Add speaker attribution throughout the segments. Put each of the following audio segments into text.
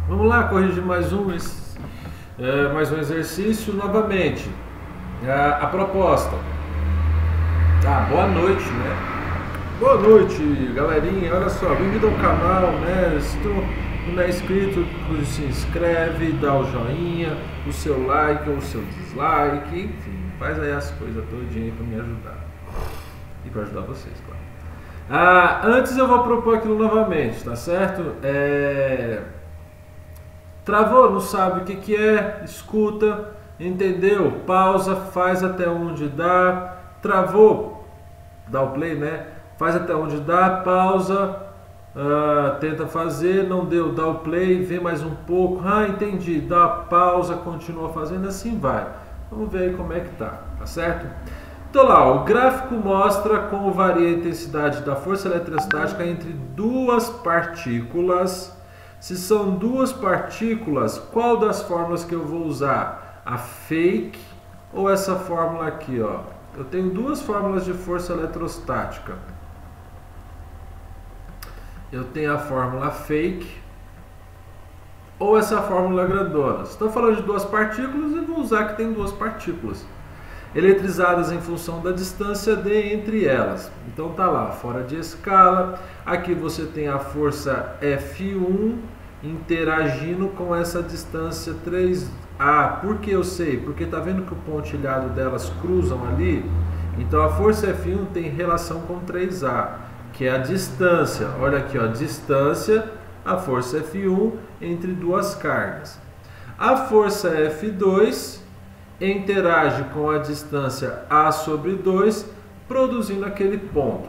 Speaker 1: Vamos lá, corrigir mais um exercício novamente. A proposta. Boa noite, né? Boa noite, galerinha. Olha só, bem-vindo ao canal, né? Se tu não é inscrito, se inscreve, dá o joinha, o seu like ou o seu dislike, enfim, faz aí as coisas todinha para me ajudar. E para ajudar vocês, claro. Antes eu vou propor aquilo novamente, tá certo? Travou, não sabe o que é, escuta, entendeu? Pausa, faz até onde dá. Travou, dá o play, né? Faz até onde dá, pausa, tenta fazer, não deu, dá o play, vê mais um pouco. Entendi, dá pausa, continua fazendo, assim vai. Vamos ver aí como é que tá certo? Então lá, o gráfico mostra como varia a intensidade da força eletrostática entre duas partículas. Se são duas partículas, qual das fórmulas que eu vou usar? A fake ou essa fórmula aqui, ó? Eu tenho duas fórmulas de força eletrostática. Eu tenho a fórmula fake ou essa fórmula grandona. Se estou falando de duas partículas, eu vou usar que tem duas partículas eletrizadas em função da distância d entre elas. Então tá lá, fora de escala. Aqui você tem a força F1 interagindo com essa distância 3A. Por que eu sei? Porque tá vendo que o pontilhado delas cruzam ali? Então a força F1 tem relação com 3A, que é a distância. Olha aqui, ó, distância, a força F1 entre duas cargas. A força F2 interage com a distância A sobre 2, produzindo aquele ponto.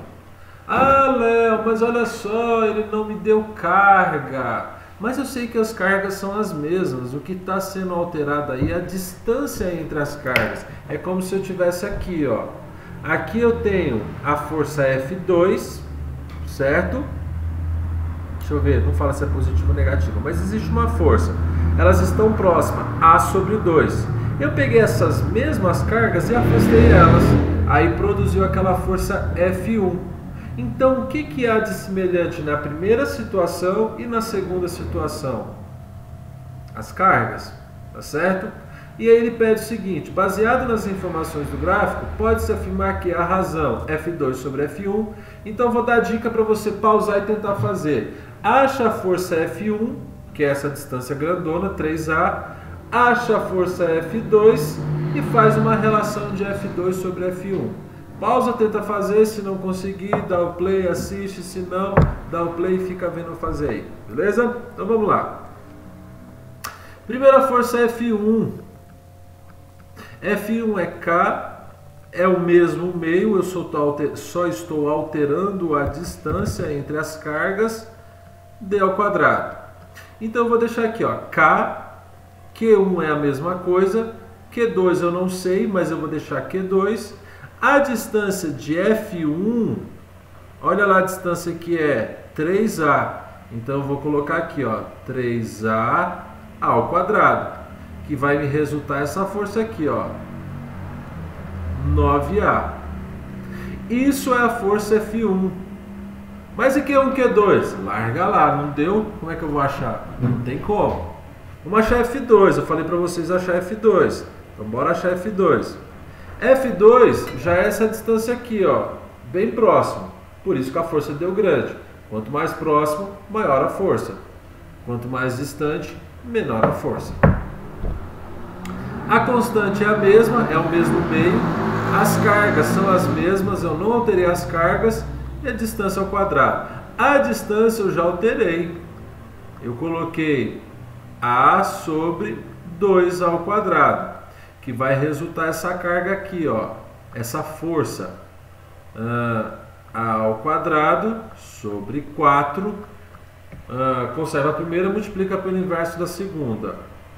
Speaker 1: Léo, mas olha só, ele não me deu carga. Mas eu sei que as cargas são as mesmas. O que está sendo alterado aí é a distância entre as cargas. É como se eu tivesse aqui, ó. Aqui eu tenho a força F2, certo? Deixa eu ver, não fala se é positivo ou negativo, mas existe uma força. Elas estão próximas, A sobre 2. Eu peguei essas mesmas cargas e afastei elas. Aí produziu aquela força F1. Então, o que há de semelhante na primeira situação e na segunda situação? As cargas, tá certo? E aí ele pede o seguinte: baseado nas informações do gráfico, pode-se afirmar que a razão F2 sobre F1. Então, vou dar a dica para você pausar e tentar fazer. Acha a força F1, que é essa distância grandona, 3A. Acha a força F2 e faz uma relação de F2 sobre F1. Pausa, tenta fazer, se não conseguir, dá o play, assiste, se não, dá o play e fica vendo fazer aí, beleza? Então vamos lá. Primeira força é F1. F1 é K, é o mesmo meio, eu só estou alterando a distância entre as cargas, d ao quadrado. Então eu vou deixar aqui, ó, K, Q1 é a mesma coisa, Q2 eu não sei, mas eu vou deixar Q2. A distância de F1, olha lá a distância que é 3A. Então eu vou colocar aqui, ó, 3A ao quadrado, que vai me resultar essa força aqui, ó, 9A. Isso é a força F1. Mas e Q1, Q2? Larga lá, não deu? Como é que eu vou achar? Não tem como. Vamos achar F2, eu falei para vocês achar F2. Então bora achar F2. F2 já é essa distância aqui, ó, bem próximo. Por isso que a força deu grande. Quanto mais próximo, maior a força. Quanto mais distante, menor a força. A constante é a mesma, é o mesmo meio. As cargas são as mesmas, eu não alterei as cargas. E a distância ao quadrado. A distância eu já alterei. Eu coloquei A sobre 2 ao quadrado, que vai resultar essa carga aqui, ó, essa força, A ao quadrado sobre 4, conserva a primeira, multiplica pelo inverso da segunda,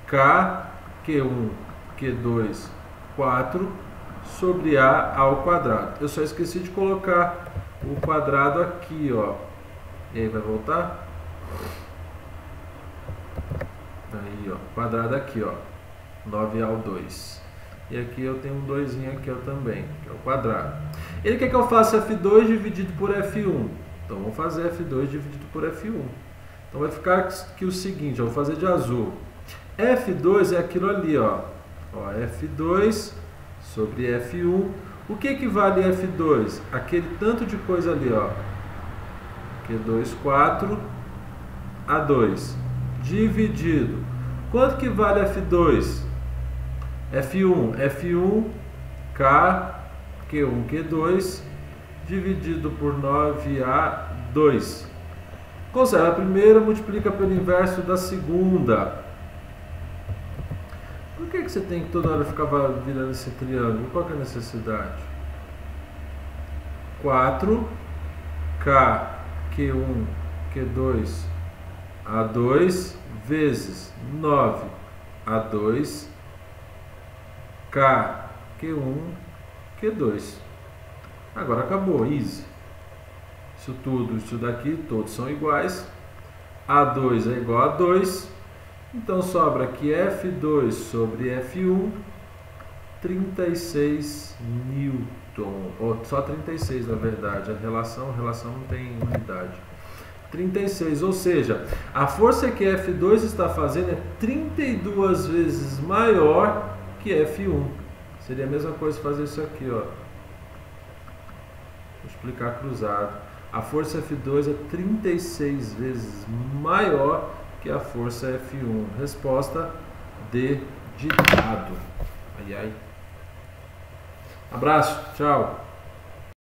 Speaker 1: K, Q1, Q2, 4, sobre A ao quadrado. Eu só esqueci de colocar o quadrado aqui, ó, e aí vai voltar? Aí, ó, quadrado aqui, ó, 9 ao 2. E aqui eu tenho um 2 aqui, ó, também, que é o quadrado. Ele quer que eu faça F2 dividido por F1. Então, vamos fazer F2 dividido por F1. Então vai ficar aqui o seguinte, eu vou fazer de azul. F2 é aquilo ali, ó. F2 sobre F1. O que equivale a F2? Aquele tanto de coisa ali, ó. Q2, 4, A2. Dividido. Quanto que vale F2? F1, K, Q1, Q2, dividido por 9A2. Conserva a primeira, multiplica pelo inverso da segunda. Por que você tem que toda hora ficar virando esse triângulo? Qual que é a necessidade? 4, K, Q1, Q2, A2, vezes 9, A2, K, Q1, Q2. Agora acabou, easy. Isso tudo, isso daqui, todos são iguais. A2 é igual a 2. Então sobra aqui F2 sobre F1, 36 newton. Ou só 36 na verdade, a relação não tem unidade. 36, ou seja, a força que F2 está fazendo é 32 vezes maior que F1. Seria a mesma coisa fazer isso aqui, ó. Vou explicar cruzado. A força F2 é 36 vezes maior que a força F1. Resposta D de dado. Ai, ai. Abraço, tchau.